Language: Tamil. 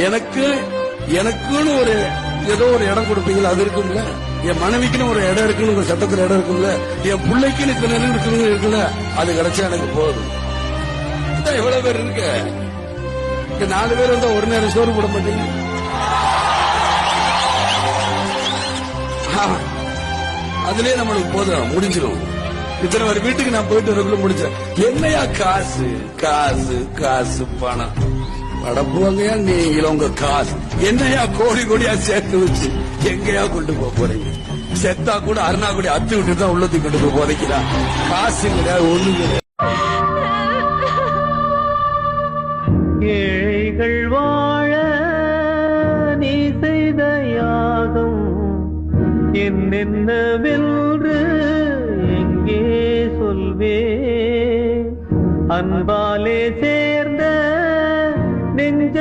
எனக்கு எனக்குன்னு ஒரு ஏதோ ஒரு இடம் கொடுப்பீங்களா? அது இருக்கும்ல. என் மனைவிக்குன்னு ஒரு இடம் இருக்குன்னு உங்க சட்டத்துல இடம் இருக்கும்ல. என் பிள்ளைக்குன்னு இத்தனை இடம் இருக்குல்ல. அது கிடைச்சா எனக்கு போதும். எவ்வளவு பேர் இருக்கு? 4 பேர் வந்தா ஒரு நேரம் சோறு போட மாட்டீங்க. அதுலயே நம்மளுக்கு போதும், முடிஞ்சிடும். இத்தனை ஒரு வீட்டுக்கு நான் போயிட்டு வரக்குள்ள முடிச்சேன். என்னையா காசு காசு காசு பணம் படப்புவாங்கயா நீங்களும் உங்க காசு என்னையா கோடி கோடியா சேர்த்து வச்சு எங்கயா கொண்டு போறீங்க? செத்தா கூட அருணா கூட அத்து விட்டு தான் உள்ளத்துக்கு கொண்டு போய் போதைக்கிறா. காசு கிடையாது, ஒண்ணு கிடையாது. ஏழைகள் வாழ நீ செய்த யாகம் என்னென்னவென்று எங்கே சொல்வே? அன்பாலே சேர்ந்த நெஞ்ச